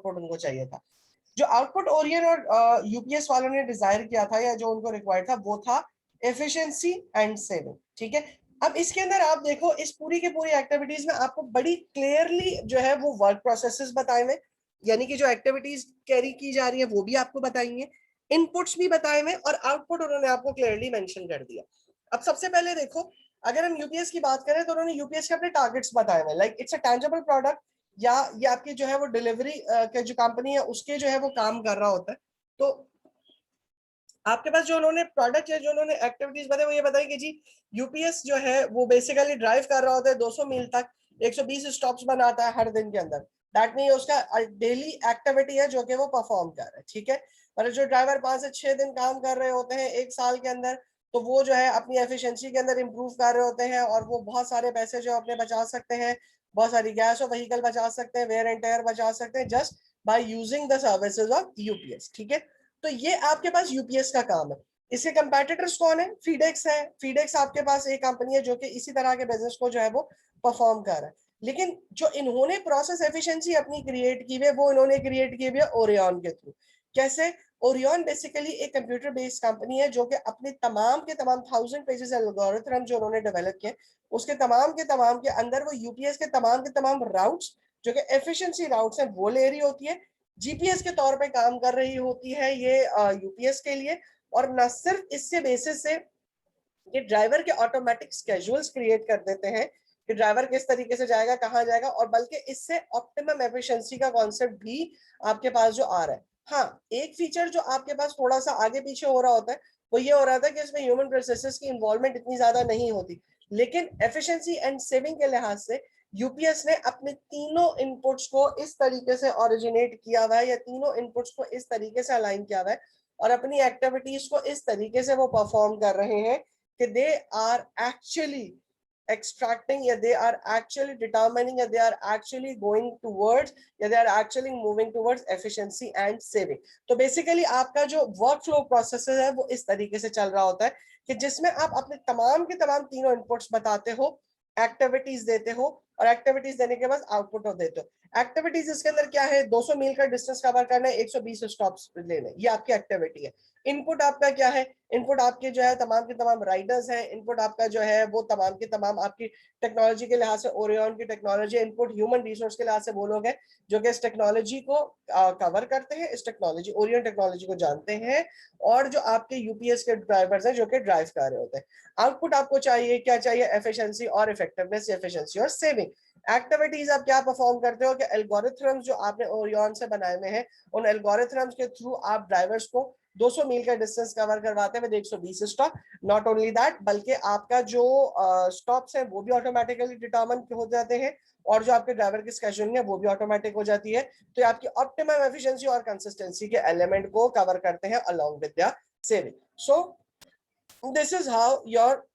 Output उनको चाहिए था। जो आउटपुट ओरियन और यूपीएस वालों ने डिजायर किया था या जो उनको रिक्वायर्ड था वो था एफिशिएंसी एंड सेविंग। ठीक है, अब इसके अंदर आप देखो इस पूरी की पूरी एक्टिविटीज में आपको बड़ी क्लियरली जो है वो वर्क प्रोसेसेस बताए हुए, यानी कि जो एक्टिविटीज कैरी की जा रही है वो भी आपको बताएंगे, इनपुट्स भी बताए हुए और आउटपुट उन्होंने आपको क्लियरली मेंशन कर दिया। अब सबसे पहले देखो, अगर हम यूपीएस की बात करें तो उन्होंने यूपीएस के अपने टारगेट्स बताए हुए, like it's a tangible product, या ये आपकी जो है वो डिलीवरी के जो कंपनी है उसके जो है वो काम कर रहा होता है। तो आपके पास जो उन्होंने प्रोडक्ट या जो उन्होंने एक्टिविटीज बताई वो ये बताई कि जी यूपीएस जो है वो बेसिकली ड्राइव कर रहा होता है 200 मील तक, 120 स्टॉप्स बनाता है हर दिन के अंदर। दैट मीन उसका डेली एक्टिविटी है जो कि वो परफॉर्म कर रहा है। ठीक है, और जो ड्राइवर 5 से 6 दिन काम कर रहे होते हैं एक साल के अंदर, तो वो जो है अपनी एफिशिएंसी के अंदर इंप्रूव कर रहे होते हैं और वो बहुत सारे पैसे जो अपने बचा सकते हैं, बहुत सारी गैस और व्हीकल बचा सकते हैं, वेयर एंड टेयर बचा सकते हैं just by using the services of UPS. ठीक है, तो ये आपके पास यूपीएस का काम है। इसके कंपेटिटर्स कौन है? फीडेक्स है। फीडेक्स आपके पास एक कंपनी है जो कि इसी तरह के बिजनेस को जो है वो परफॉर्म कर रहा है। लेकिन जो इन्होंने प्रोसेस एफिशिएंसी अपनी क्रिएट की है वो इन्होंने क्रिएट की है ओरियन के थ्रू। कैसे? ओरियन बेसिकली एक कंप्यूटर बेस्ड कंपनी है जो कि अपने तमाम के तमाम 1000 पेजेस एल्गोरिथम जो उन्होंने डेवलप किए उसके तमाम के अंदर वो यूपीएस के तमाम राउट्स जो कि एफिशिएंसी राउट्स हैं वो ले रही होती है, जीपीएस के तौर पे काम कर रही होती है ये यूपीएस के लिए। और न सिर्फ इससे बेसिस से ये ड्राइवर के ऑटोमेटिक स्केड्यूल्स क्रिएट कर देते हैं कि ड्राइवर किस तरीके से जाएगा, कहाँ जाएगा, और बल्कि इससे ऑप्टिमम एफिशिएंसी का कॉन्सेप्ट भी आपके पास जो आ रहा है। हाँ, एक फीचर जो आपके पास थोड़ा सा आगे पीछे हो रहा होता है वो ये हो रहा था कि इसमें ह्यूमन प्रोसेसेस की इन्वॉल्वमेंट इतनी ज्यादा नहीं होती, लेकिन एफिशिएंसी एंड सेविंग के लिहाज से यूपीएस ने अपने तीनों इनपुट्स को इस तरीके से ओरिजिनेट किया हुआ है या तीनों इनपुट्स को इस तरीके से अलाइन किया हुआ है और अपनी एक्टिविटीज को इस तरीके से वो परफॉर्म कर रहे हैं कि they are actually extracting या they are actually determining या they are actually going towards या they are actually moving towards efficiency and saving। तो बेसिकली आपका जो वर्क फ्लो प्रोसेस है वो इस तरीके से चल रहा होता है कि जिसमें आप अपने तमाम के तमाम तीनों इनपुट्स बताते हो, एक्टिविटीज देते हो और एक्टिविटीज देने के बाद आउटपुट देते हो। एक्टिविटीज इसके अंदर क्या है? 200 मील का डिस्टेंस कवर करना है, 120 स्टॉप्स लेने, ये आपकी एक्टिविटी है। इनपुट आपका क्या है? इनपुट आपके जो है तमाम के तमाम राइडर्स हैं, इनपुट आपका जो है वो तमाम के तमाम आपकी टेक्नोलॉजी के लिहाज से ओरियन की टेक्नोलॉजी, इनपुट ह्यूमन रिसोर्स के लिहाज से वो लोग हैं जो कि इस टेक्नोलॉजी को कवर करते हैं, इस टेक्नोलॉजी ओरियन टेक्नोलॉजी को जानते हैं, और जो आपके यूपीएस के ड्राइवर्स हैं जो कि ड्राइव कर रहे होते हैं। आउटपुट आपको चाहिए क्या? चाहिए एफिशिएंसी और इफेक्टिवनेस, एफिशिएंसी और सेविंग। एक्टिविटीज आप क्या परफॉर्म करते हो कि एल्गोरिथम्स जो आपने ओरियन से बनाए हुए हैं उन एल्गोरिथम्स के थ्रू आप ड्राइवर्स को 200 मील का डिस्टेंस कवर करवाते हैं with 120 stop. Not only that, बल्कि आपका जो स्टॉप्स है वो भी ऑटोमेटिकली डिटरमिन हो जाते हैं और जो आपके ड्राइवर की स्केड्यूलिंग है वो भी ऑटोमेटिक हो जाती है। तो ये आपकी ऑप्टिमम एफिशिएंसी और कंसिस्टेंसी के एलिमेंट को कवर करते हैं along with the saving. So this is how your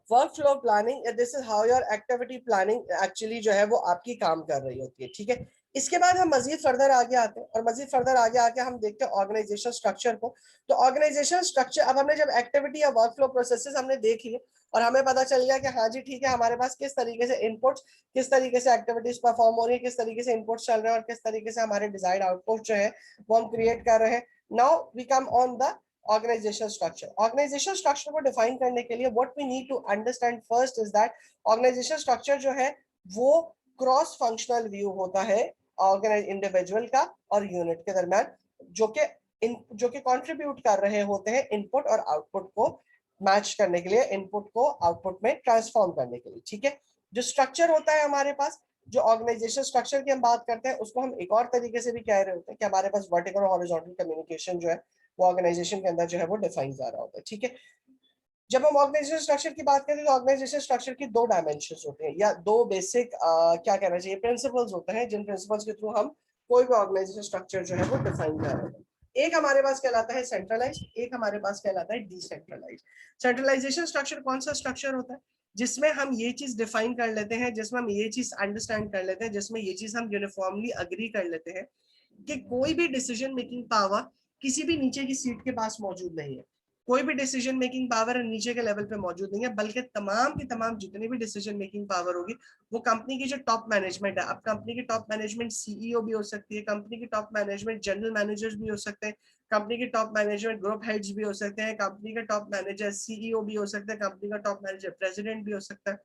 work flow planning, this is how your activity planning actually जो है वो आपकी काम कर रही होती है। ठीक है, इसके बाद हम मजीद फर्दर आगे आते हैं और मजीद फर्दर आगे आके हम देखते हैं ऑर्गेनाइजेशन स्ट्रक्चर को। तो ऑर्गेनाइजेशन स्ट्रक्चर, अब हमने जब एक्टिविटी या वर्क फ्लो प्रोसेसेस हमने देख लिए और हमें पता चल गया कि हाँ जी ठीक है हमारे पास किस तरीके से इनपुट्स, किस तरीके से एक्टिविटीज परफॉर्म हो रही है, किस तरीके से इनपुट्स चल रहे हैं और किस तरीके से हमारे डिजायर्ड आउटपुट जो है वो हम क्रिएट कर रहे हैं। Now we come on the organisation structure. Organisation structure को डिफाइन करने के लिए what we need to understand first is that organisation structure जो है वो क्रॉस फंक्शनल व्यू होता है ऑर्गेनाइज इंडिविजुअल का और यूनिट के दरमियान, जो कि कंट्रीब्यूट कर रहे होते हैं इनपुट और आउटपुट को मैच करने के लिए, इनपुट को आउटपुट में ट्रांसफॉर्म करने के लिए। ठीक है, जो स्ट्रक्चर होता है हमारे पास, जो ऑर्गेनाइजेशन स्ट्रक्चर की हम बात करते हैं उसको हम एक और तरीके से भी कह रहे होते हैं कि हमारे पास वर्टिकल और हॉरिजॉन्टल कम्युनिकेशन जो है वो ऑर्गेनाइजेशन के अंदर जो है वो डिफाइन जा रहा होता है। ठीक है, जब हम ऑर्गेनाइजेशन स्ट्रक्चर की बात करते हैं तो ऑर्गेनाइजेशन स्ट्रक्चर की दो डायमेंशंस होते हैं या दो बेसिक क्या कहना चाहिए प्रिंसिपल्स होते हैं जिन प्रिंसिपल्स के थ्रू हम कोई भी ऑर्गेनाइजेशन स्ट्रक्चर जो है वो डिफाइन कर रहे हैं। एक हमारे पास कहलाता है सेंट्रलाइज, एक हमारे पास कहलाता है डिसेंट्रलाइज। सेंट्रलाइजेशन स्ट्रक्चर कौन सा स्ट्रक्चर होता है? जिसमें हम ये चीज डिफाइन कर लेते हैं, जिसमें हम ये चीज अंडरस्टैंड कर लेते हैं, जिसमें ये चीज हम यूनिफॉर्मली अग्री कर लेते हैं कि कोई भी डिसीजन मेकिंग पावर किसी भी नीचे की सीट के पास मौजूद नहीं है। कोई भी डिसीजन मेकिंग पावर नीचे के लेवल पे मौजूद नहीं है, बल्कि तमाम की तमाम जितनी भी डिसीजन मेकिंग पावर होगी वो कंपनी की जो टॉप मैनेजमेंट है, अब कंपनी की टॉप मैनेजमेंट सीईओ भी हो सकती है, कंपनी की टॉप मैनेजमेंट जनरल मैनेजर्स भी हो सकते हैं, कंपनी की टॉप मैनेजमेंट ग्रुप हेड्स भी हो सकते हैं, कंपनी का टॉप मैनेजर सीईओ भी हो सकता है, कंपनी का टॉप मैनेजर प्रेसिडेंट भी हो सकता है।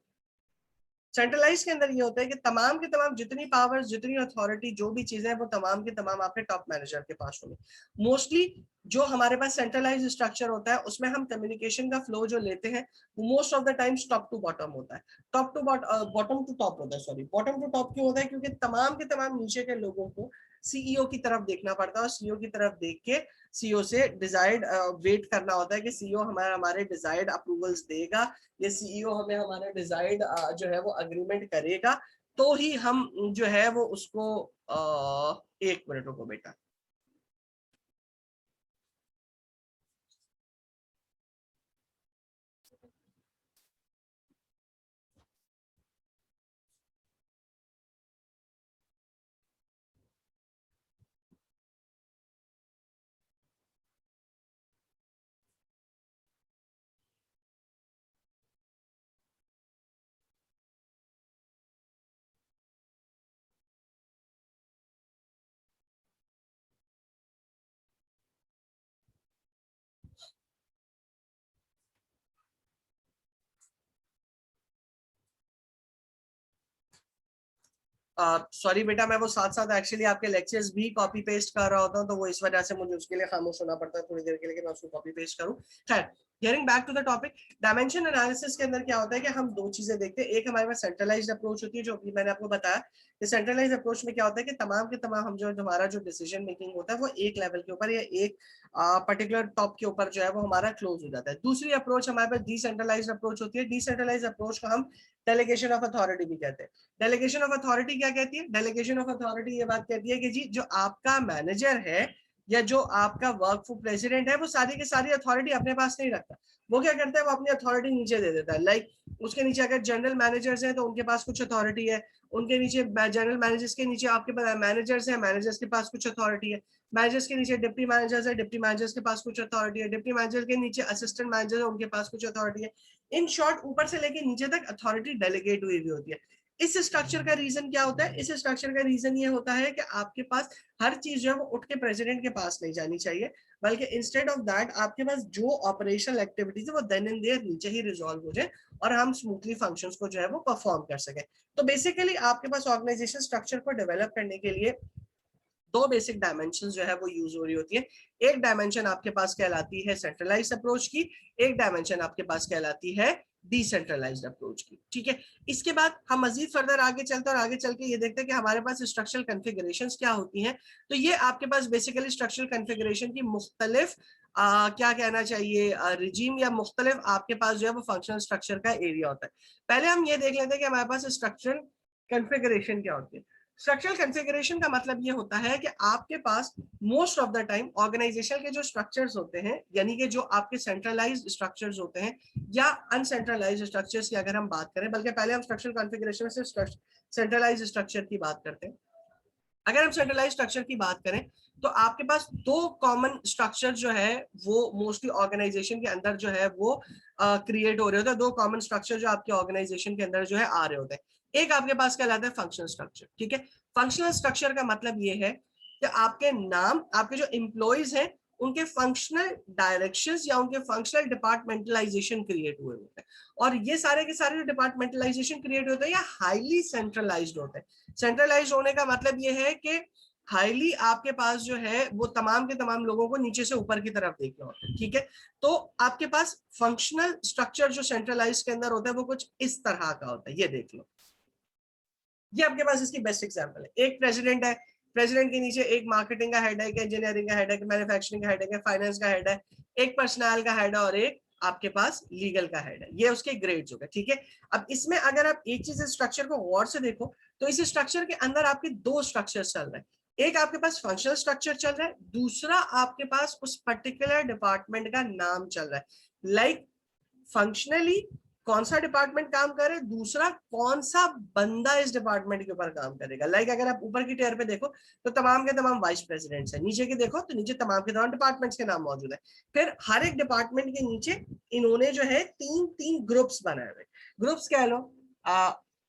सेंट्रलाइज के अंदर ये होता है कि तमाम के तमाम जितनी पावर्स, जितनी अथॉरिटी, जो भी चीजें हैं वो तमाम के तमाम आपके टॉप मैनेजर के पास होंगे। मोस्टली जो हमारे पास सेंट्रलाइज स्ट्रक्चर होता है उसमें हम कम्युनिकेशन का फ्लो जो लेते हैं वो most of the times top to bottom होता है, top to bottom to top होता है, सॉरी बॉटम टू टॉप क्यों होता है, क्योंकि तमाम के तमाम नीचे के लोगों को सीईओ की तरफ देखना पड़ता है और सीईओ की तरफ देख के सीईओ से डिजायर्ड वेट करना होता है कि सीईओ हमारे डिजायर्ड अप्रूवल्स देगा, ये सीईओ हमें हमारा डिजायर्ड जो है वो अग्रीमेंट करेगा, तो ही हम जो है वो उसको एक मिनट रुको बेटा। सॉरी बेटा, मैं वो साथ साथ एक्चुअली आपके लेक्चर्स भी कॉपी पेस्ट कर रहा होता हूँ, तो वो इस वजह से मुझे उसके लिए खामोश होना पड़ता है थोड़ी देर के लिए कि मैं उसको कॉपी पेस्ट करूँ। खैर, getting back to the topic, dimension analysis के अंदर क्या होता है कि हम दो चीजें देखते हैं। एक हमारे पास सेंट्रलाइज्ड अप्रोच होती है, जो अभी मैंने आपको बताया कि सेंट्रलाइज्ड अप्रोच में क्या होता है कि तमाम के तमाम हम जो हमारा जो डिसीजन मेकिंग होता है वो एक लेवल के ऊपर या एक पर्टिकुलर टॉप के ऊपर जो है वो हमारा क्लोज हो जाता है। दूसरी अप्रोच हमारे पास डिसेंट्रलाइज्ड अप्रोच होती है। डिसेंट्रलाइज्ड अप्रोच को हम डेलीगेशन ऑफ अथॉरिटी भी कहते हैं। डेलीगेशन ऑफ अथॉरिटी क्या कहती है? डेलीगेशन ऑफ अथॉरिटी ये बात कहती है कि जी जो आपका मैनेजर है या जो आपका वर्क प्रेसिडेंट है वो सारी की सारी अथॉरिटी अपने पास नहीं रखता। वो क्या करता है, वो अपनी अथॉरिटी नीचे दे देता है। लाइक उसके नीचे अगर जनरल मैनेजर्स हैं तो उनके पास कुछ अथॉरिटी है, उनके नीचे जनरल मैनेजर्स के नीचे आपके पास मैनेजर्स हैं, मैनेजर्स के पास कुछ अथॉरिटी है, मैनेजर्स के नीचे डिप्टी मैनेजर्स है, डिप्टी मैनेजर्स के पास कुछ अथॉरिटी है, डिप्टी मैनेजर के नीचे असिस्टेंट मैनेजर है, उनके पास कुछ अथॉरिटी है। इन शॉर्ट ऊपर से लेके नीचे तक अथॉरिटी डेलीगेट हुई भी होती है। इस स्ट्रक्चर का रीजन क्या होता है? इस स्ट्रक्चर का रीजन ये होता है कि आपके पास हर चीज जो है वो उठ के प्रेसिडेंट के पास नहीं जानी चाहिए, बल्कि इंस्टेड ऑफ दैट आपके पास जो ऑपरेशनल एक्टिविटीज है वो देन एंड देयर नीचे ही रिजॉल्व हो जाए और हम स्मूथली फंक्शंस को जो है वो परफॉर्म कर सके। तो बेसिकली आपके पास ऑर्गेनाइजेशन स्ट्रक्चर को डेवलप करने के लिए दो बेसिक डायमेंशन जो है वो यूज हो रही होती है। एक डायमेंशन आपके पास कहलाती है सेंट्रलाइज्ड अप्रोच की, एक डायमेंशन आपके पास कहलाती है डिसेंट्रलाइज्ड अप्रोच की। ठीक है, इसके बाद हम मजीद फर्दर आगे चलते हैं और आगे चल के ये देखते हैं कि हमारे पास स्ट्रक्चरल कॉन्फ़िगरेशंस क्या होती हैं। तो ये आपके पास बेसिकली स्ट्रक्चरल कॉन्फ़िगरेशन की मुख्तलिफ क्या कहना चाहिए रिजीम या मुख्तलिफ आपके पास जो है वो फंक्शनल स्ट्रक्चर का एरिया होता है। पहले हम ये देख लेते हैं कि हमारे पास स्ट्रक्चरल कॉन्फ़िगरेशन क्या होती है। स्ट्रक्चरल कॉन्फ़िगरेशन का मतलब ये होता है कि आपके पास most of the time organization के जो स्ट्रक्चर्स होते हैं, यानी कि जो आपके सेंट्रलाइज्ड स्ट्रक्चर्स होते हैं या अनसेंट्रलाइज्ड स्ट्रक्चर्स की अगर हम बात करें, बल्कि पहले हम स्ट्रक्चरल कॉन्फ़िगरेशन में सिर्फ सेंट्रलाइज्ड स्ट्रक्चर की बात करते हैं। अगर हम सेंट्रलाइज्ड स्ट्रक्चर की बात करें तो आपके पास दो कॉमन स्ट्रक्चर जो है वो मोस्टली ऑर्गेनाइजेशन के अंदर जो है वो क्रिएट हो रहे होते हैं। दो कॉमन स्ट्रक्चर जो आपके ऑर्गेनाइजेशन के अंदर जो है आ रहे होते हैं। एक आपके पास कहलाता है फंक्शनल स्ट्रक्चर। ठीक है, फंक्शनल स्ट्रक्चर का मतलब ये है कि आपके नाम, आपके जो एम्प्लॉयज हैं उनके फंक्शनल डायरेक्शंस या उनके फंक्शनल डिपार्टमेंटलाइजेशन क्रिएट हुए होते हैं। और ये सारे के सारे जो डिपार्टमेंटलाइजेशन क्रिएट होते हैं या हाईली सेंट्रलाइज्ड होते हैं। सेंट्रलाइज्ड होने का मतलब ये है कि हाईली आपके पास जो है वो तमाम के तमाम लोगों को नीचे से ऊपर की तरफ देखना होता है। ठीक है, तो आपके पास फंक्शनल स्ट्रक्चर जो सेंट्रलाइज के अंदर होता है वो कुछ इस तरह का होता है। ये देख लो, ये आपके पास इसकी बेस्ट एग्जांपल है। एक प्रेसिडेंट है, प्रेसिडेंट के नीचे एक मार्केटिंग का हेड है, एक इंजीनियरिंग का हेड है, मैन्युफैक्चरिंग का हेड है, फाइनेंस का हेड है, एक पर्सनल का हेड है और एक आपके पास लीगल का हेड है। ये उसके ग्रेड्स हो गए। ठीक है, अब इसमें अगर आप एक चीज स्ट्रक्चर को गौर से देखो तो इस स्ट्रक्चर के अंदर आपके दो स्ट्रक्चर चल रहे हैं। एक आपके पास फंक्शनल स्ट्रक्चर चल रहा है, दूसरा आपके पास उस पर्टिकुलर डिपार्टमेंट का नाम चल रहा है। लाइक फंक्शनली कौन सा डिपार्टमेंट काम करे, दूसरा कौन सा बंदा इस डिपार्टमेंट के ऊपर काम करेगा। लाइक अगर आप ऊपर की टियर पे देखो तो तमाम के तमाम वाइस प्रेसिडेंट्स हैं, नीचे के देखो तो नीचे तमाम के तमाम डिपार्टमेंट्स के नाम मौजूद है। फिर हर एक डिपार्टमेंट के नीचे इन्होंने जो है तीन तीन ग्रुप्स बनाए हुए, ग्रुप्स कह लो,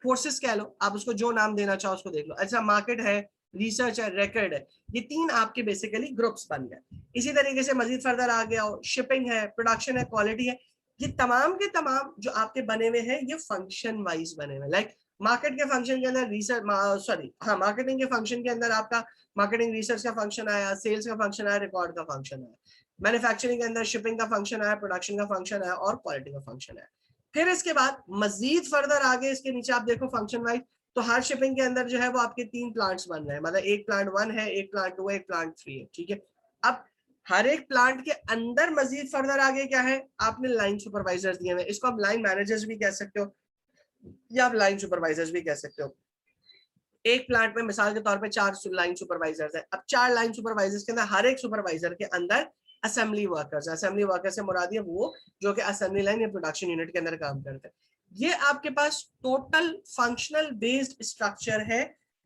फोर्सेस कह लो, आप उसको जो नाम देना चाहो उसको देख लो। अच्छा, मार्केट है, रिसर्च है, रिकॉर्ड है, ये तीन आपके बेसिकली ग्रुप्स बन गए। इसी तरीके से मजीद फर्दर आ गया हो, शिपिंग है, प्रोडक्शन है, क्वालिटी है, ये तमाम के तमाम जो आपके बने हुए हैं ये फंक्शन वाइज बने हुए। लाइक मार्केट के फंक्शन के अंदर रिसर्च, सॉरी हाँ, मार्केटिंग के फंक्शन के अंदर आपका मार्केटिंग रिसर्च का फंक्शन आया, सेल्स का फंक्शन आया, रिकॉर्ड का फंक्शन आया, मैन्युफैक्चरिंग के अंदर शिपिंग का फंक्शन आया, प्रोडक्शन का फंक्शन आया और क्वालिटी का फंक्शन आया। फिर इसके बाद मजीद फर्दर आगे इसके नीचे आप देखो फंक्शन वाइज, तो हर शिपिंग के अंदर जो है वो आपके तीन प्लांट्स बन रहे हैं, मतलब एक प्लांट 1 है, एक प्लांट 2 है, एक प्लांट 3 है, ठीक है। अब हर एक प्लांट के अंदर मजीद फर्दर आगे क्या है, आपने लाइन सुपरवाइजर्स दिए हुए, इसको आप लाइन मैनेजर्स भी कह सकते हो या आप लाइन सुपरवाइजर्स भी कह सकते हो। एक प्लांट में मिसाल के तौर पे 4 लाइन सुपरवाइजर्स है। अब 4 लाइन सुपरवाइजर्स के अंदर हर एक सुपरवाइजर के अंदर असेंबली वर्कर्स, असेंबली वर्कर से मुराद है वो जो कि असेंबली लाइन या प्रोडक्शन यूनिट के अंदर काम करते हैं। ये आपके पास टोटल फंक्शनल बेस्ड स्ट्रक्चर है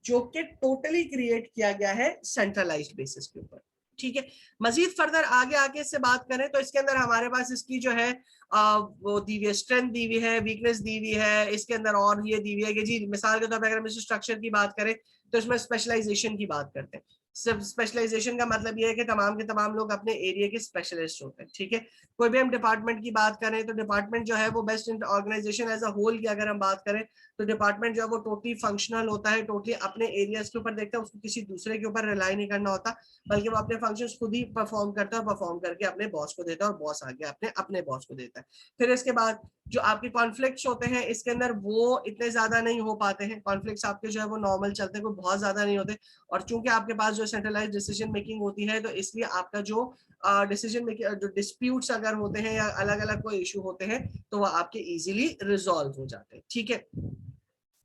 जो कि टोटली क्रिएट किया गया है सेंट्रलाइज्ड बेसिस के ऊपर, ठीक है। मजीद फर्दर आगे आगे इससे बात करें तो इसके अंदर हमारे पास इसकी जो है वो दी हुई है, स्ट्रेंथ दी हुई है, वीकनेस दी हुई है, इसके अंदर और ये दी हुई है कि जी मिसाल के तौर पर अगर हम इस स्ट्रक्चर की बात करें तो इसमें स्पेशलाइजेशन की बात करते हैं। सब स्पेशलाइजेशन का मतलब ये है कि तमाम के तमाम लोग अपने एरिया के स्पेशलिस्ट होते हैं, ठीक है। कोई भी हम डिपार्टमेंट की बात करें तो डिपार्टमेंट जो है वो best in organisation as a whole की अगर हम बात करें तो डिपार्टमेंट जो है वो टोटली फंक्शनल होता है, टोटली अपने एरियाज के ऊपर देखता है, उसको किसी दूसरे के ऊपर रिलाई नहीं करना होता, बल्कि वो अपने फंक्शंस खुद ही परफॉर्म करता है और परफॉर्म करके अपने बॉस को देता है और बॉस आगे अपने अपने बॉस को देता है। फिर इसके बाद जो आपके कॉन्फ्लिक्ट्स होते हैं इसके अंदर वो इतने ज्यादा नहीं हो पाते हैं, कॉन्फ्लिक्ट्स आपके जो है वो नॉर्मल चलते हैं, कोई बहुत ज्यादा नहीं होते। और चूंकि आपके पास जो सेंट्रलाइज डिसीजन मेकिंग होती है तो इसलिए आपका जो डिसीजन मेकिंग, जो डिस्प्यूट्स अगर होते हैं या अलग अलग कोई इशू होते हैं तो वो आपके इजीली रिजॉल्व हो जाते हैं, ठीक है।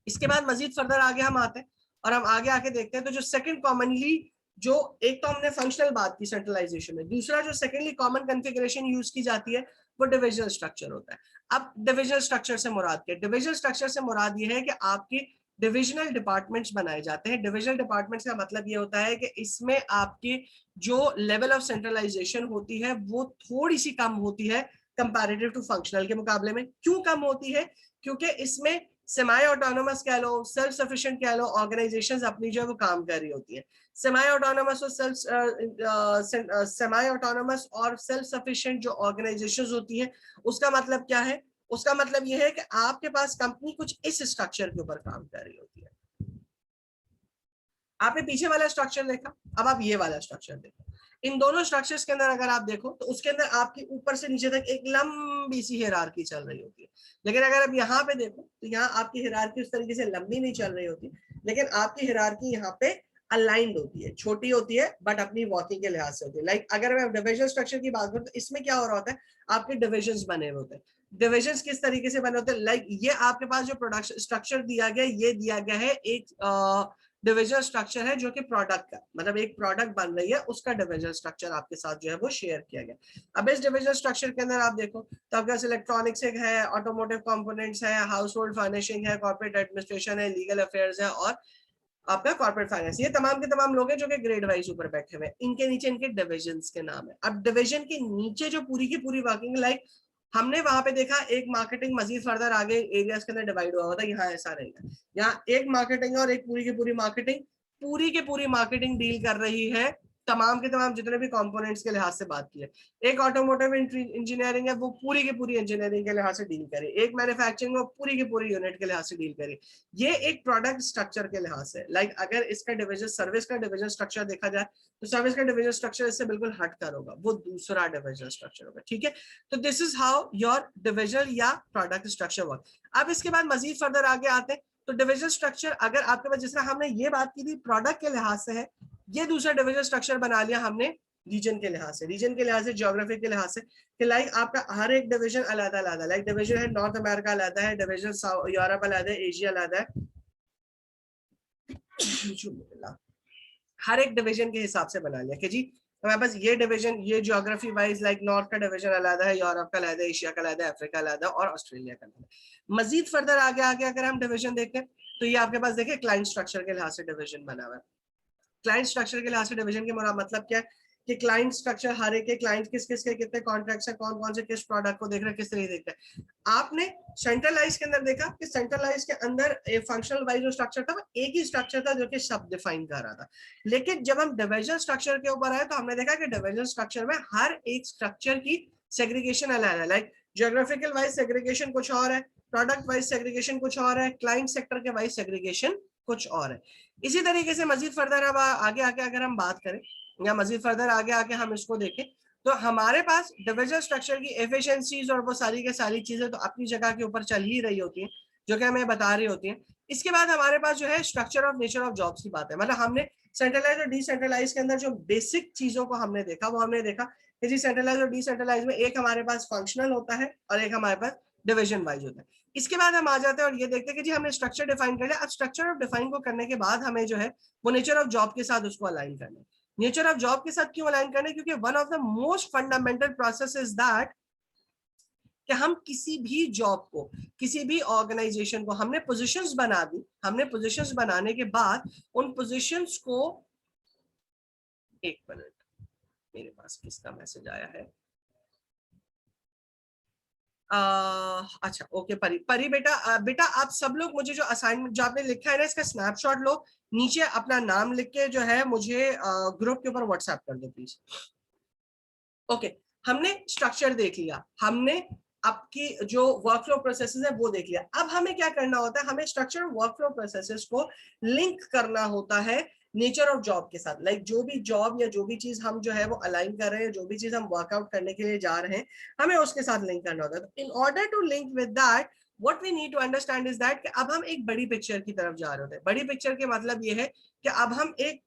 इसके बाद मजीद फर्दर आगे हम आते हैं और हम आगे आके देखते हैं तो जो सेकंड कॉमनली जो एक तो हमने फंक्शनल बात की सेंट्रलाइजेशन में, दूसरा जो सेकेंडली कॉमन कॉन्फ़िगरेशन यूज की जाती है वो डिविजनल स्ट्रक्चर होता है। अब डिविजनल स्ट्रक्चर से मुराद क्या, डिविजनल स्ट्रक्चर से मुराद ये है कि आपकी डिविजनल डिपार्टमेंट्स बनाए जाते हैं। डिविजनल डिपार्टमेंट्स का मतलब ये होता है कि इसमें आपकी जो लेवल ऑफ सेंट्रलाइजेशन होती है वो थोड़ी सी कम होती है कंपैरेटिव टू फंक्शनल के मुकाबले में। क्यों कम होती है, क्योंकि इसमें सेमी ऑटोनोमस कह लो, सेल्फ सफिशिएंट कह लो, ऑर्गेनाइजेशंस अपनी जो है वो काम कर रही होती है। सेमी ऑटोनोमस और सेमी ऑटोनोमस और सेल्फ सफिशिएंट जो ऑर्गेनाइजेशंस होती है उसका मतलब क्या है, उसका मतलब यह है कि आपके पास कंपनी कुछ इस स्ट्रक्चर के ऊपर काम कर रही होती है। आपने पीछे वाला स्ट्रक्चर देखा, अब आप ये वाला स्ट्रक्चर देखो। इन दोनों स्ट्रक्चर्स के अंदर अगर आप देखो तो उसके अंदर आपकी ऊपर से नीचे तक एक लंबी सी हिरार्की चल रही होती है। लेकिन अगर आप यहाँ पे देखो तो यहाँ आपकी हिरार्की उस तरीके से लंबी नहीं चल रही होती, लेकिन आपकी हिरार्की यहाँ पे अलाइंड होती है, छोटी होती है बट अपनी वर्किंग के लिहाज से होती है। लाइक अगर मैं डिविजन स्ट्रक्चर की बात करूँ तो इसमें क्या हो रहा होता है, आपके डिविजन बने हुए होते हैं। डिविजन किस तरीके से बने होते हैं, लाइक ये आपके पास जो प्रोडक्शन स्ट्रक्चर दिया गया, ये दिया गया है एक डिविजन स्ट्रक्चर है जो कि प्रोडक्ट का मतलब एक प्रोडक्ट बन रही है उसका डिविजन स्ट्रक्चर आपके साथ जो है वो शेयर किया गया। अब इस डिविजन स्ट्रक्चर के अंदर आप देखो तो आपके पास इलेक्ट्रॉनिक्स है, ऑटोमोटिव कंपोनेंट्स है, हाउस होल्ड फर्निशिंग है, कॉर्पोरेट एडमिनिस्ट्रेशन है, लीगल अफेयर्स है और आपका कॉर्पोरेट फाइनेंस। ये तमाम के तमाम लोग हैं जो कि ग्रेड वाइज ऊपर बैठे हुए हैं, इनके नीचे इनके डिविजन्स के नाम है। अब डिवीजन के नीचे जो पूरी की पूरी वर्किंग, लाइक हमने वहां पे देखा एक मार्केटिंग मजीद फर्दर आगे एरियाज के अंदर डिवाइड हुआ होता है, यहाँ ऐसा नहीं है। यहाँ एक मार्केटिंग और एक पूरी की पूरी मार्केटिंग डील कर रही है तमाम के तमाम जितने भी कंपोनेंट्स के लिहाज से बात की है। एक ऑटोमोटिव इंजीनियरिंग है वो पूरी की पूरी इंजीनियरिंग के लिहाज से डील करे, एक मैन्युफैक्चरिंग वो पूरी की पूरी यूनिट के लिहाज से डील करे। ये एक प्रोडक्ट स्ट्रक्चर के लिहाज से। लाइक अगर इसका डिवीजन सर्विस का डिवीजन स्ट्रक्चर देखा जाए तो सर्विस का डिवीजन स्ट्रक्चर इससे बिल्कुल हटकर होगा, वो दूसरा डिवीजन स्ट्रक्चर होगा, ठीक है। तो this is how your division या प्रोडक्ट स्ट्रक्चर वर्क। अब इसके बाद मजीद फर्दर आगे आते हैं तो डिविजन स्ट्रक्चर अगर आपके पास, जिस तरह हमने ये बात की थी प्रोडक्ट के लिहाज से है, ये दूसरा डिविजन स्ट्रक्चर बना लिया हमने रीजन के लिहाज से, रीजन के लिहाज से, ज्योग्राफी के लिहाज से, कि लाइक आपका हर एक डिवीजन अलग अलग है। लाइक डिवीजन है नॉर्थ अमेरिका अलग है, डिवीजन यूरोप अलग है, एशिया अलग है, हर एक डिवीजन के हिसाब से बना लिया कि जी हमारे पास ये डिवीजन, ये ज्योग्राफी वाइज लाइक नॉर्थ का डिवीजन अलग है, यूरोप का अलग है, एशिया का अलग है, अफ्रीका अलग है और ऑस्ट्रेलिया का अलग है। मजीद फर्दर आगे आगे अगर हम डिवीजन देखें तो ये आपके पास देखिए क्लाइंट स्ट्रक्चर के लिहाज से डिवीजन बना हुआ है। क्लाइंट स्ट्रक्चर के लिहाज से डिवीजन के मतलब क्या है कि क्लाइंट स्ट्रक्चर, हर एक के क्लाइंट किस किस के कितने कॉन्ट्रैक्ट्स हैं, कौन कौन से किस प्रोडक्ट को देख रहे हैं, किस तरीके देख रहे हैं। आपने सेंट्रलाइज के अंदर देखा कि सेंट्रलाइज के अंदर फंक्शनल वाइज जो स्ट्रक्चर था वो एक ही स्ट्रक्चर था जो कि सब डिफाइन कर रहा था। लेकिन जब हम डिविजन स्ट्रक्चर के ऊपर आए तो हमने देखा कि डिविजन स्ट्रक्चर में हर एक स्ट्रक्चर की सेग्रीगेशन अलग है। लाइक जियोग्राफिकल वाइज सेग्रीगेशन कुछ और है, प्रोडक्ट वाइज सेग्रीगेशन कुछ और है, क्लाइंट सेक्टर के वाइज सेग्रीगेशन कुछ और है। इसी तरीके से मजीद फर्दर अब आगे आके अगर हम बात करें या मजीद फर्दर आगे आके हम इसको देखें तो हमारे पास डिविजन स्ट्रक्चर की एफिशिएंसीज और वो सारी के सारी चीजें तो अपनी जगह के ऊपर चल ही रही होती हैं जो कि हमें बता रही होती हैं। इसके बाद हमारे पास जो है structure of nature of jobs की बात है। मतलब हमने सेंट्रलाइज और डिसेंट्रलाइज के अंदर जो बेसिक चीजों को हमने देखा वो हमने देखा कि जी सेंट्रलाइज और डिसेंट्रलाइज में एक हमारे पास फंक्शनल होता है और एक हमारे पास डिविजन वाइज होता है। इसके बाद हम आ जाते हैं और ये देखते हैं कि जी हमने स्ट्रक्चर डिफाइन कर लिया। अब स्ट्रक्चर ऑफ डिफाइन को करने के बाद हमें जो है वो नेचर ऑफ जॉब के साथ उसको अलाइन करना है। नेचर ऑफ जॉब के साथ क्यों अलाइन करना है? क्योंकि one of the most fundamental process is that कि हम किसी भी जॉब को, किसी भी ऑर्गेनाइजेशन को हमने पोजीशंस बना दी, हमने पोजीशंस बनाने के बाद उन पोजीशंस को, एक मिनट मेरे पास किसका मैसेज आया है, अच्छा ओके परी, परी बेटा, बेटा आप सब लोग मुझे जो असाइनमेंट जो आपने लिखा है ना इसका स्नैपशॉट लो, नीचे अपना नाम लिख के जो है मुझे ग्रुप के ऊपर व्हाट्सएप कर दो प्लीज। ओके, हमने स्ट्रक्चर देख लिया, हमने आपकी जो वर्कफ्लो प्रोसेसेस है वो देख लिया। अब हमें क्या करना होता है, हमें स्ट्रक्चर वर्कफ्लो प्रोसेसेस को लिंक करना होता है नेचर ऑफ जॉब के साथ। लाइक जो भी जॉब या जो भी चीज हम जो है वो अलाइन कर रहे हैं, जो भी चीज हम वर्कआउट करने के लिए जा रहे हैं, हमें उसके साथ लिंक करना होता है। In order to link with that what we need to understand is that कि अब हम एक बड़ी पिक्चर की तरफ जा रहे होते हैं। बड़ी पिक्चर के मतलब ये है कि अब हम एक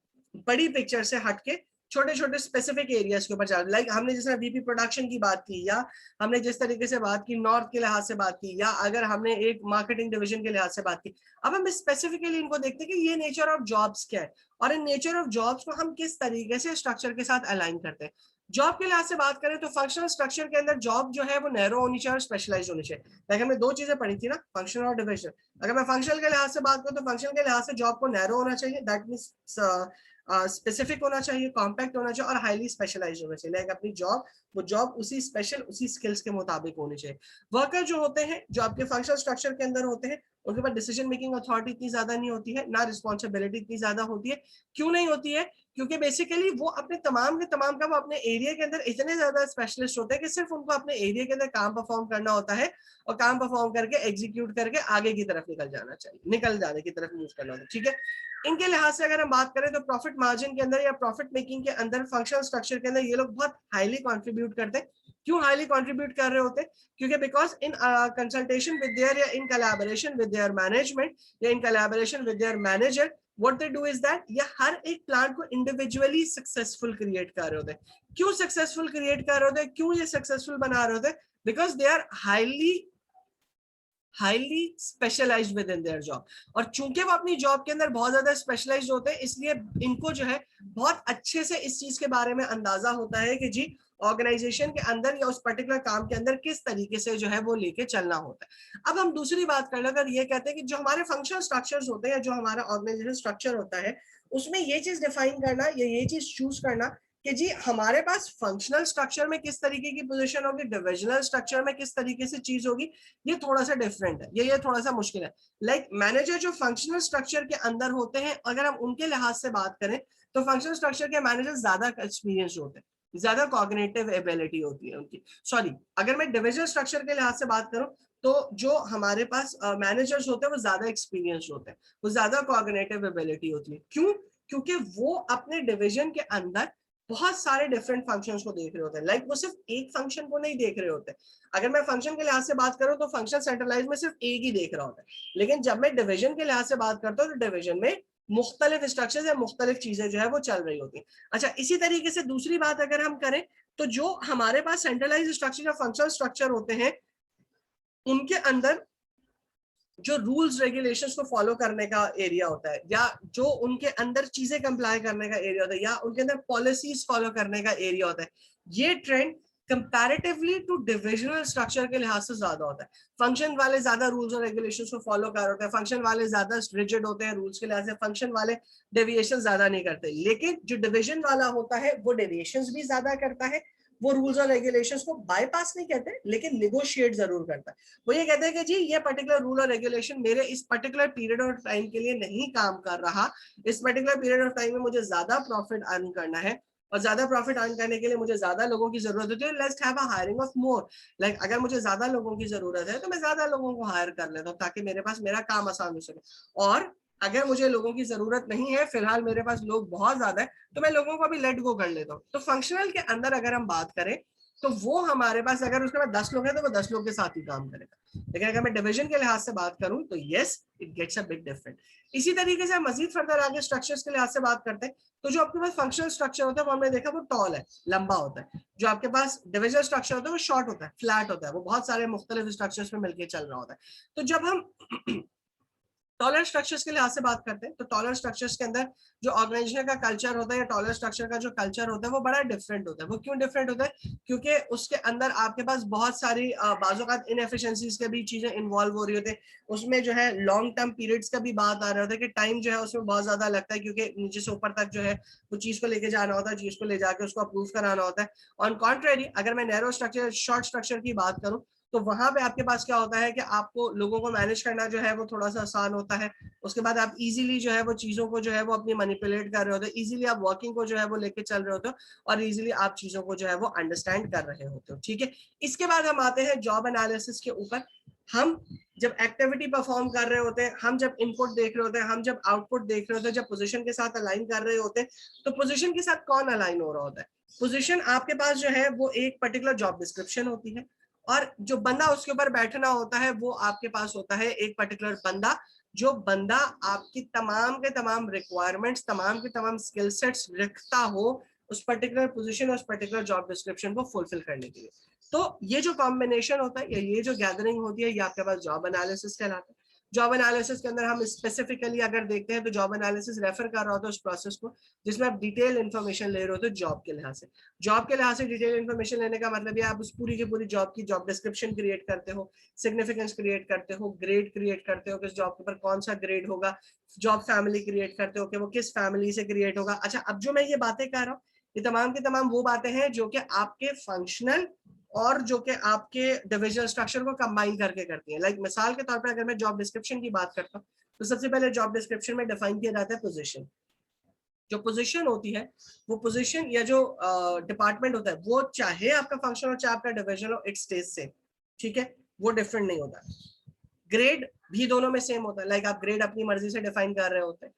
बड़ी पिक्चर से हटके छोटे छोटे स्पेसिफिक एरियाज के ऊपर चल रहे। लाइक हमने जैसे वीपी प्रोडक्शन की बात की, या हमने जिस तरीके से बात की नॉर्थ के लिहाज से बात की, या अगर हमने एक मार्केटिंग डिवीजन के लिहाज से बात की, अब हम स्पेसिफिकली इनको देखते हैं कि ये नेचर ऑफ जॉब्स क्या है और इन नेचर ऑफ जॉब्स को हम किस तरीके से स्ट्रक्चर के साथ अलाइन करते हैं। जॉब के लिहाज से बात करें तो फंक्शनल स्ट्रक्चर के अंदर जॉब जो है वो नैरो होनी चाहिए और स्पेशलाइज होनी चाहिए। लाइक हमने दो चीजें पढ़ी थी ना, फंक्शनल और डिविजन। अगर मैं फंक्शनल के लिहाज से बात करूं तो फंक्शनल के लिहाज से जॉब को नैरो होना चाहिए, दैट मींस स्पेसिफिक होना चाहिए, कॉम्पैक्ट होना चाहिए और हाईली स्पेशलाइज्ड होना चाहिए। लाइक अपनी जॉब, वो जॉब उसी स्पेशल उसी स्किल्स के मुताबिक होनी चाहिए। वर्कर जो होते हैं, जो आपके फंक्शनल स्ट्रक्चर के अंदर होते हैं, उनके पास डिसीजन मेकिंग अथॉरिटी इतनी ज्यादा नहीं होती है, ना रिस्पॉन्सिबिलिटी इतनी ज्यादा होती है। क्यों नहीं होती है? क्योंकि बेसिकली वो अपने तमाम के तमाम का वो अपने एरिया के अंदर इतने ज्यादा स्पेशलिस्ट होते हैं कि सिर्फ उनको अपने एरिया के अंदर काम परफॉर्म करना होता है और काम परफॉर्म करके एग्जीक्यूट करके आगे की तरफ निकल जाना चाहिए, निकल जाने की तरफ मूव करना होता है। ठीक है, इनके लिहाज से अगर हम बात करें तो प्रॉफिट मार्जिन के अंदर या प्रॉफिट मेकिंग के अंदर फंक्शनल स्ट्रक्चर के अंदर ये लोग बहुत हाईली कंट्रीब्यूट करते हैं। क्यों हाईली कंट्रीब्यूट कर रहे होते हैं? क्योंकि because in consultation with their या in collaboration with their management या in collaboration with their manager what they do is that ये हर एक प्लांट को इंडिविजुअली सक्सेसफुल क्रिएट कर रहे होते हैं। क्यों सक्सेसफुल क्रिएट कर रहे होते हैं, क्यों ये सक्सेसफुल बना रहे होते हैं? Because they are highly specialised within their job. और चूंकि वो अपनी जॉब के अंदर बहुत ज्यादा स्पेशलाइज्ड होते हैं, इसलिए इनको जो है बहुत अच्छे से इस चीज के बारे में अंदाजा होता है कि जी ऑर्गेनाइजेशन के अंदर या उस पर्टिकुलर काम के अंदर किस तरीके से जो है वो लेके चलना होता है। अब हम दूसरी बात कर ले, अगर ये कहते हैं कि जो हमारे फंक्शनल स्ट्रक्चर्स होते हैं, जो हमारा ऑर्गेनाइजेशन स्ट्रक्चर होता है, उसमें ये चीज डिफाइन करना या ये चीज चूज करना कि जी हमारे पास फंक्शनल स्ट्रक्चर में किस तरीके की पोजीशन होगी, डिविजनल स्ट्रक्चर में किस तरीके से चीज होगी, ये थोड़ा सा डिफरेंट है, ये थोड़ा सा मुश्किल है। लाइक मैनेजर जो फंक्शनल स्ट्रक्चर के अंदर होते हैं, अगर हम उनके लिहाज से बात करें तो फंक्शनल स्ट्रक्चर के मैनेजर ज्यादा एक्सपीरियंस होते हैं, ज्यादा कॉग्निटिव एबिलिटी होती है उनकी। सॉरी, अगर मैं डिविजनल स्ट्रक्चर के लिहाज से बात करूं तो जो हमारे पास मैनेजर्स होते हैं वो ज्यादा एक्सपीरियंस होते हैं, वो ज्यादा कॉग्निटिव एबिलिटी होती है। क्यों? क्योंकि वो अपने डिवीजन के अंदर बहुत सारे डिफरेंट फंक्शंस को देख रहे होते हैं। लाइक वो सिर्फ एक फंक्शन को नहीं देख रहे होते। अगर मैं फंक्शन के लिहाज से बात करूं तो फंक्शन सेंट्रलाइज में सिर्फ एक ही देख रहा होता है, लेकिन जब मैं डिवीजन के लिहाज से बात करता हूँ तो डिवीजन में मुख्तलिफ स्ट्रक्चर या मुख्तलिफ चीजें जो है वो चल रही होती है। अच्छा, इसी तरीके से दूसरी बात अगर हम करें तो जो हमारे पास सेंट्रलाइज स्ट्रक्चर या फंक्शनल स्ट्रक्चर होते हैं, उनके अंदर जो रूल्स रेगुलेशंस को फॉलो करने का एरिया होता है, या जो उनके अंदर चीजें कंप्लाई करने का एरिया होता है, या उनके अंदर पॉलिसीज फॉलो करने का एरिया होता है, ये trend comparatively to divisional structure के लिहाज से ज्यादा होता है। फंक्शन वाले ज्यादा रूल्स और रेगुलेशंस को फॉलो कर रहे होते हैं, फंक्शन वाले ज्यादा रिजिड होते हैं रूल्स के लिहाज से, फंक्शन वाले डेविएशन ज्यादा नहीं करते। लेकिन जो डिवीजन वाला होता है वो डेविएशंस भी ज्यादा करता है, वो रूल्स और रेगुलेशंस को बाईपास नहीं कहते लेकिन निगोशिएट जरूर करता है। वो ये कहते हैं कि जी ये पर्टिकुलर रूल और रेगुलेशन मेरे इस पर्टिकुलर पीरियड ऑफ टाइम के लिए नहीं काम कर रहा, इस पर्टिकुलर पीरियड ऑफ टाइम में मुझे ज्यादा प्रॉफिट अर्न करना है, और ज्यादा प्रॉफिट अर्न करने के लिए मुझे ज्यादा लोगों की जरूरत होती है, let's have a hiring of more. Like अगर मुझे ज्यादा लोगों की जरूरत है तो मैं ज्यादा लोगों को हायर कर लेता हूँ ताकि मेरे पास मेरा काम आसान हो सके। और अगर मुझे लोगों की जरूरत नहीं है, फिलहाल मेरे पास लोग बहुत ज्यादा है, तो मैं लोगों को भी लेट गो कर लेता हूँ। तो फंक्शनल के अंदर अगर हम बात करें तो वो हमारे पास अगर उसके बाद 10 लोग हैं तो वो 10 लोग के साथ ही काम करेगा। लेकिन अगर मैं डिवीजन के लिहाज से बात करूं तो yes it gets a big different. इसी तरीके से मजीद फर्दर आगे स्ट्रक्चर्स के लिहाज से बात करते हैं, तो जो आपके पास फंक्शनल स्ट्रक्चर होता है वो हमने देखा वो टॉल है, लंबा होता है। जो आपके पास डिविजनल स्ट्रक्चर होता है वो शॉर्ट होता है, फ्लैट होता है, वो बहुत सारे मुख्तलिफ स्ट्रक्चर्स में मिलकर चल रहा होता है। तो जब हम टॉलर स्ट्रक्चर्स के लिहाज से बात करते हैं तो टॉलर स्ट्रक्चर्स के अंदर जो ऑर्गेनाइजेशन का कल्चर होता है या टॉलर स्ट्रक्चर का जो कल्चर होता है वो बड़ा डिफरेंट होता है। वो क्यों डिफरेंट होता है? क्योंकि उसके अंदर आपके पास बहुत सारी बाज़-औक़ात इनएफिशिएंसीज के भी चीजें इन्वॉल्व हो रही होती है। उसमें जो है लॉन्ग टर्म पीरियड्स का भी बात आ रहा होता है कि टाइम जो है उसमें बहुत ज्यादा लगता है, क्योंकि नीचे से ऊपर तक जो है वो चीज को लेके जाना होता है, चीज को ले जाके उसको अप्रूव कराना होता है। ऑन कॉन्ट्रेरी अगर मैं नैरो स्ट्रक्चर शॉर्ट स्ट्रक्चर की बात करूं तो वहां पे आपके पास क्या होता है कि आपको लोगों को मैनेज करना जो है वो थोड़ा सा आसान होता है। उसके बाद आप इजीली जो है वो चीजों को जो है वो अपनी मैनिपुलेट कर रहे होते हो, इजीली आप वर्किंग को जो है वो लेके चल रहे होते हो, और इजीली आप चीजों को जो है वो अंडरस्टैंड कर रहे होते हो। ठीक है, इसके बाद हम आते हैं जॉब एनालिसिस के ऊपर। हम जब एक्टिविटी परफॉर्म कर रहे होते हैं, हम जब इनपुट देख रहे होते हैं, हम जब आउटपुट देख रहे होते हैं, जब पोजीशन के साथ अलाइन कर रहे होते हैं, तो पोजीशन के साथ कौन अलाइन हो रहा होता है? पोजीशन आपके पास जो है वो एक पर्टिकुलर जॉब डिस्क्रिप्शन होती है, और जो बंदा उसके ऊपर बैठना होता है वो आपके पास होता है एक पर्टिकुलर बंदा, जो बंदा आपकी तमाम के तमाम रिक्वायरमेंट्स, तमाम के तमाम स्किल सेट्स रखता हो उस पर्टिकुलर पोजीशन और उस पर्टिकुलर जॉब डिस्क्रिप्शन को फुलफिल करने के लिए। तो ये जो कॉम्बिनेशन होता है या ये जो गैदरिंग होती है ये आपके पास जॉब एनालिसिस कहलाता है। जॉब एनालिसिस के अंदर हम स्पेसिफिकली अगर देखते हैं तो जॉब एनालिसिस रेफर कर रहा होता है उस प्रोसेस को जिसमें आप डिटेल इन्फॉर्मेशन ले रहे होते हो जॉब के लिहाज से। जॉब के लिहाज से डिटेल इन्फॉर्मेशन लेने का मतलब ये आप उस पूरी की पूरी जॉब की जॉब डिस्क्रिप्शन क्रिएट करते हो, सिग्निफिकेंस क्रिएट करते हो, ग्रेड क्रिएट करते हो कि जॉब के ऊपर कौन सा ग्रेड होगा, जॉब फैमिली क्रिएट करते हो कि वो किस फैमिली से क्रिएट होगा। अच्छा, अब जो मैं ये बातें कर रहा हूँ ये तमाम की तमाम वो बातें हैं जो कि आपके फंक्शनल और जो कि आपके डिविजनल स्ट्रक्चर को कंबाइन करके करती है। लाइक मिसाल के तौर पर अगर मैं जॉब डिस्क्रिप्शन की बात करता हूँ तो सबसे पहले जॉब डिस्क्रिप्शन में डिफाइन किया जाता है पोजीशन। जो पोजीशन होती है वो पोजीशन या जो डिपार्टमेंट होता है वो चाहे आपका फंक्शन हो चाहे आपका डिविजन हो, इट स्टेज सेम। ठीक है, वो डिफरेंट नहीं होता। ग्रेड भी दोनों में सेम होता है, लाइक आप ग्रेड अपनी मर्जी से डिफाइन कर रहे होते हैं।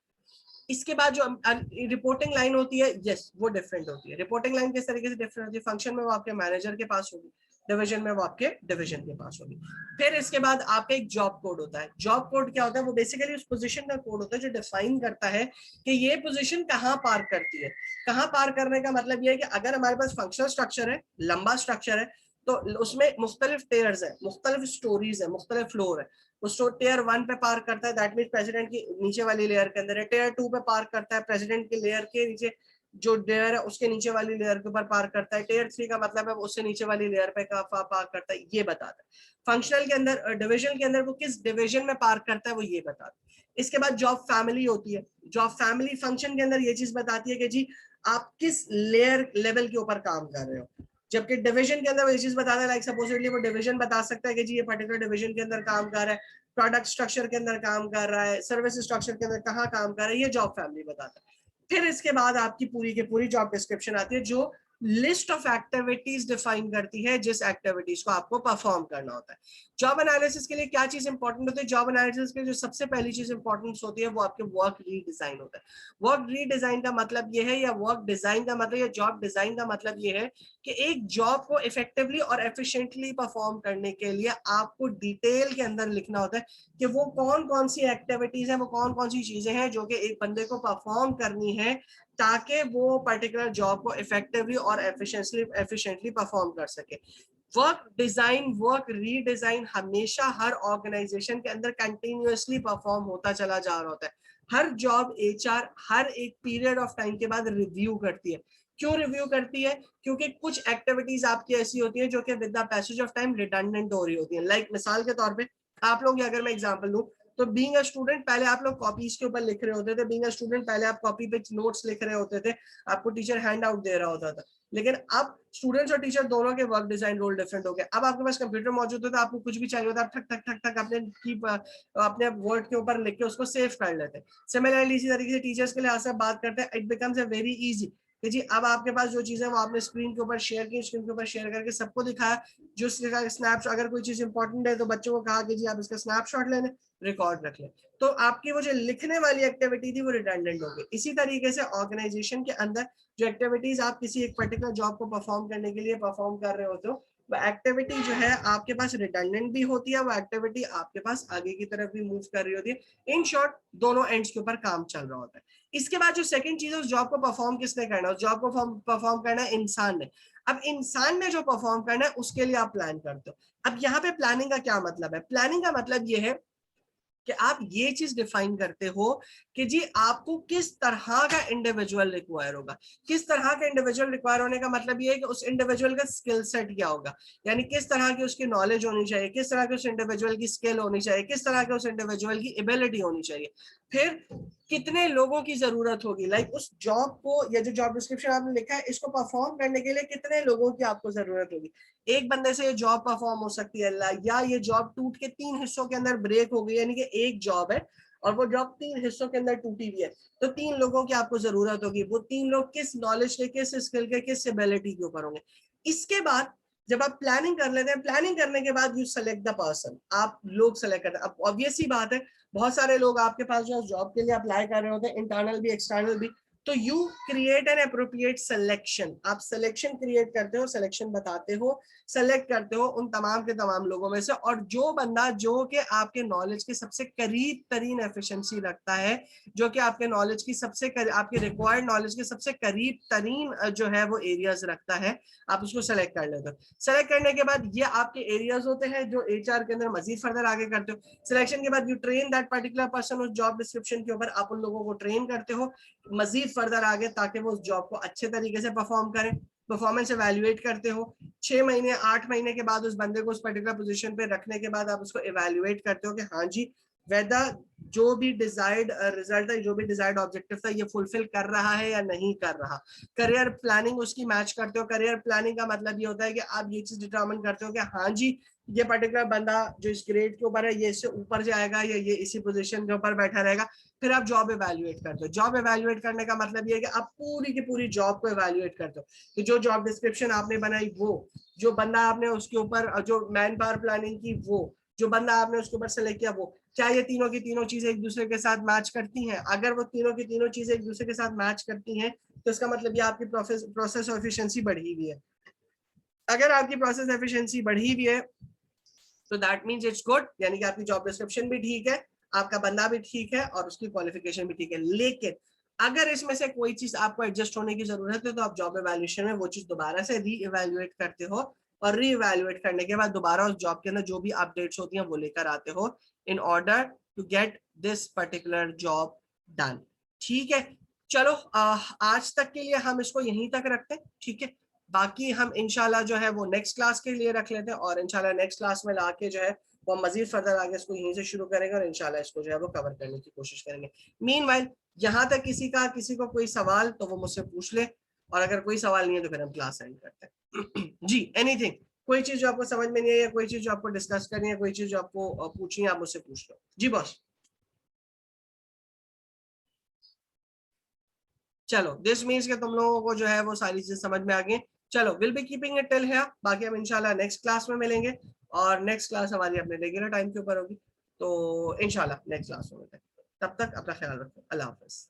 इसके बाद जो रिपोर्टिंग लाइन होती है यस वो डिफरेंट होती है। रिपोर्टिंग लाइन किस तरीके से डिफरेंट होती है? फंक्शन में वो आपके मैनेजर के पास होगी, डिवीजन में वो आपके डिवीजन के पास होगी। फिर इसके बाद आपका एक जॉब कोड होता है। जॉब कोड क्या होता है? वो बेसिकली उस पोजीशन का कोड होता है जो डिफाइन करता है कि ये पोजीशन कहाँ पार करती है। कहाँ पार करने का मतलब ये है कि अगर हमारे पास फंक्शनल स्ट्रक्चर है, लंबा स्ट्रक्चर है, तो उसमें मुख्तलिफ टेयर्स है, मुख्तलिफ स्टोरीज है, मुख्तलिफ फ्लोर है। उसको टेयर 1 पे पार करता है, दैट मीन प्रेसिडेंट की नीचे वाली लेयर के अंदर है। टेयर 2 पे पार करता है, प्रेसिडेंट की लेयर के नीचे जो लेयर है उसके नीचे वाली लेयर के ऊपर पार करता है। टेयर 3 का मतलब है उससे नीचे वाली लेयर पे पार करता है, ये बताता है। फंक्शनल के अंदर डिविजन के अंदर वो किस डिविजन में पार करता है वो ये बताता है। इसके बाद जॉब फैमिली होती है। जॉब फैमिली फंक्शन के अंदर ये चीज बताती है कि जी आप किस लेयर लेवल के ऊपर काम कर रहे हो। जबकि डिवीजन के अंदर वो ये चीज बताता है, लाइक सपोजिटली वो डिवीजन बता सकता है कि जी ये पर्टिकुलर डिवीजन के अंदर काम कर रहा है, प्रोडक्ट स्ट्रक्चर के अंदर काम कर रहा है, सर्विस स्ट्रक्चर के अंदर कहाँ काम कर रहा है, ये जॉब फैमिली बताता है। फिर इसके बाद आपकी पूरी की पूरी जॉब डिस्क्रिप्शन आती है जो लिस्ट ऑफ एक्टिविटीज डिफाइन करती है जिस एक्टिविटीज को आपको परफॉर्म करना होता है। जॉब एनालिसिस के लिए क्या चीज इंपॉर्टेंट होती है? जॉब एनालिसिस के जो सबसे पहली चीज इंपॉर्टेंट होती है वो आपके वर्क रीडिजाइन होता है। वर्क रीडिजाइन का मतलब ये है, या वर्क डिजाइन का मतलब, या जॉब डिजाइन का मतलब ये है कि एक जॉब को इफेक्टिवली और एफिशिएंटली परफॉर्म करने के लिए आपको डिटेल के अंदर लिखना होता है कि वो कौन कौन सी एक्टिविटीज है, वो कौन कौन सी चीजें हैं जो कि एक बंदे को परफॉर्म करनी है ताकि वो पर्टिकुलर जॉब को इफेक्टिवली और एफिशिएंटली परफॉर्म कर सके। वर्क डिजाइन, वर्क रीडिजाइन हमेशा हर ऑर्गेनाइजेशन के अंदर कंटिन्यूअसली परफॉर्म होता चला जा रहा होता है। हर जॉब एचआर हर एक पीरियड ऑफ टाइम के बाद रिव्यू करती है। क्यों रिव्यू करती है? क्योंकि कुछ एक्टिविटीज आपकी ऐसी होती है जो कि with the passage of time redundant हो रही होती है। लाइक मिसाल के तौर पे आप लोग, अगर मैं एग्जांपल दूं, तो बीइंग अ स्टूडेंट पहले आप लोग कॉपीज के ऊपर लिख रहे होते थे। बीइंग अ स्टूडेंट पहले आप कॉपी पे नोट्स लिख रहे होते थे, आपको टीचर हैंड आउट दे रहा होता था। लेकिन अब स्टूडेंट्स और टीचर दोनों के वर्क डिजाइन रोल डिफरेंट हो गए। अब आपके पास कंप्यूटर मौजूद होता है, आपको कुछ भी चाहिए होता है, आप ठक ठक ठक ठक अपने वर्ड के ऊपर लिख के उसको सेव कर लेते हैं। सिमिलरली इसी तरीके से टीचर्स के लिए से बात करते हैं, it becomes a very easy कि जी अब आपके पास जो चीज है वो आपने स्क्रीन के ऊपर शेयर की, स्क्रीन के ऊपर शेयर करके सबको दिखाया। जो स्नैपशॉट, अगर कोई चीज इंपॉर्टेंट है तो बच्चों को कहा कि जी आप इसका स्नैपशॉट ले लें, रिकॉर्ड रख लें। तो आपकी वो जो लिखने वाली एक्टिविटी थी वो रिडंडेंट हो गई। इसी तरीके से ऑर्गेनाइजेशन के अंदर जो एक्टिविटीज आप किसी एक पर्टिकुलर जॉब को परफॉर्म करने के लिए परफॉर्म कर रहे होते हो, वो एक्टिविटी जो है आपके पास रिडंडेंट भी होती है, वो एक्टिविटी आपके पास आगे की तरफ भी मूव कर रही होती है। इन शॉर्ट दोनों एंड्स के ऊपर काम चल रहा होता है। इसके बाद जो सेकंड चीज है, उस जॉब को परफॉर्म किसने करना है? उस जॉब को परफॉर्म करना है इंसान ने। अब इंसान ने जो परफॉर्म करना है उसके लिए आप प्लान करते हो। अब यहाँ पे प्लानिंग का क्या मतलब है? प्लानिंग का मतलब ये है कि आप ये चीज डिफाइन करते हो कि जी आपको किस तरह का इंडिविजुअल रिक्वायर होगा। किस तरह का इंडिविजुअल रिक्वायर होने का मतलब ये है कि उस इंडिविजुअल का स्किल सेट क्या होगा, यानी किस तरह की उसकी नॉलेज होनी चाहिए, किस तरह के उस इंडिविजुअल की स्किल होनी चाहिए, किस तरह के उस इंडिविजुअल की एबिलिटी होनी चाहिए। फिर कितने लोगों की जरूरत होगी, लाइक उस जॉब को या जो जॉब डिस्क्रिप्शन आपने लिखा है इसको परफॉर्म करने के लिए कितने लोगों की आपको जरूरत होगी। एक बंदे से ये जॉब परफॉर्म हो सकती है, या ये जॉब टूट के 3 हिस्सों के अंदर ब्रेक हो गई, यानी कि एक जॉब है और वो जॉब 3 हिस्सों के अंदर टूटी हुई है, तो 3 लोगों की आपको जरूरत होगी। वो 3 लोग किस नॉलेज के, किस स्किल के, किस एबिलिटी के ऊपर होंगे। इसके बाद जब आप प्लानिंग कर लेते हैं, प्लानिंग करने के बाद यू सेलेक्ट द पर्सन, आप लोग सेलेक्ट करते हैं। अब ऑब्वियस सी बात है, बहुत सारे लोग आपके पास जो जॉब के लिए अप्लाई कर रहे होते हैं, इंटरनल भी एक्सटर्नल भी, तो you create an appropriate selection. आप सिलेक्शन क्रिएट करते हो, सिलेक्शन बताते हो, सेलेक्ट करते हो उन तमाम के तमाम लोगों में से, और जो बंदा जो कि आपके नॉलेज के सबसे करीब तरीन एफिशिएंसी रखता है, जो कि आपके नॉलेज की आपके रिक्वायर्ड नॉलेज के सबसे करीब तरीन जो है वो एरियाज रखता है, आप उसको सेलेक्ट कर लेते हो। सेलेक्ट करने के बाद ये आपके एरियाज होते हैं जो एचआर के अंदर मजीद फर्दर आगे करते हो। सिलेक्शन के बाद you train that particular person, उस जॉब डिस्क्रिप्शन के ऊपर आप उन लोगों को ट्रेन करते हो मजीद फर्दर आगे, ताकि वो उस जॉब को अच्छे तरीके से परफॉर्म करें। परफॉर्मेंस एवेल्युएट करते हो, 6 महीने 8 महीने के बाद उस बंदे को उस पर्टिकुलर पोजीशन पे रखने के बाद आप उसको एवेल्युएट करते हो कि हाँ जी वेदर जो भी डिजायर्ड रिजल्ट है, जो भी डिजायर्ड ऑब्जेक्टिव था, ये फुलफिल कर रहा है या नहीं कर रहा। करियर प्लानिंग उसकी मैच करते हो। करियर प्लानिंग का मतलब ये होता है कि आप ये चीज डिटरमिन करते हो कि हाँ जी ये पर्टिकुलर बंदा जो इस ग्रेड के ऊपर है ये इससे ऊपर जाएगा या ये इसी पोजीशन के ऊपर बैठा रहेगा। फिर आप जॉब एवेल्युएट करते हो। जॉब एवेल्युएट करने का मतलब ये है कि आप पूरी की पूरी जॉब को एवेल्युएट करते हो कि जो जॉब डिस्क्रिप्शन आपने बनाई, वो जो बंदा आपने उसके ऊपर जो मैन पावर प्लानिंग की, वो जो बंदा आपने उसके ऊपर सेलेक्ट किया, वो क्या ये तीनों की तीनों चीजें एक दूसरे के साथ मैच करती हैं। अगर वो तीनों की तीनों चीजें एक दूसरे के साथ मैच करती हैं तो इसका मतलब ये आपकी प्रोसेस एफिशिएंसी बढ़ी हुई है। अगर आपकी प्रोसेस एफिशिएंसी बढ़ी हुई है तो दैट मींस इट्स गुड, यानी कि आपकी जॉब डिस्क्रिप्शन भी ठीक है, आपका बंदा भी ठीक है और उसकी क्वालिफिकेशन भी ठीक है। लेकिन अगर इसमें से कोई चीज आपको एडजस्ट होने की जरूरत है तो आप जॉब एवेल्युएशन में वो चीज दोबारा से री एवेल्युएट करते हो, और री एवेल्युएट करने के बाद दोबारा उस जॉब के अंदर जो भी अपडेट्स होती हैं वो लेकर आते हो in order to get this particular job done. ठीक है, चलो आज तक के लिए हम इसको यहीं तक रखते हैं। ठीक है, बाकी हम इंशाल्लाह जो है वो नेक्स्ट क्लास के लिए रख लेते हैं, और इंशाल्लाह नेक्स्ट क्लास में लाके जो है वो मजीद फर्दर आगे इसको यहीं से शुरू करेंगे और इंशाल्लाह इसको जो है वो कवर करने की कोशिश करेंगे। मीनवाइल यहाँ तक किसी को कोई सवाल तो वो मुझसे पूछ ले, और अगर कोई सवाल नहीं है तो फिर हम क्लास एंड करते हैं। जी एनीथिंग, कोई चीज जो आपको समझ में नहीं है या कोई चीज जो आपको डिस्कस करनी है, कोई चीज जो आपको पूछनी है, आप मुझसे पूछ लो। जी बॉस। चलो दिस मीन्स के तुम लोगों को जो है वो सारी चीजें समझ में आ गई। चलो will be keeping it till here, बाकी हम इंशाल्लाह नेक्स्ट क्लास में मिलेंगे, और नेक्स्ट क्लास हमारी अपने रेगुलर टाइम के ऊपर होगी। तो इंशाल्लाह नेक्स्ट क्लास में मिलते हैं, तब तक अपना ख्याल रखो, अल्लाह हाफिज।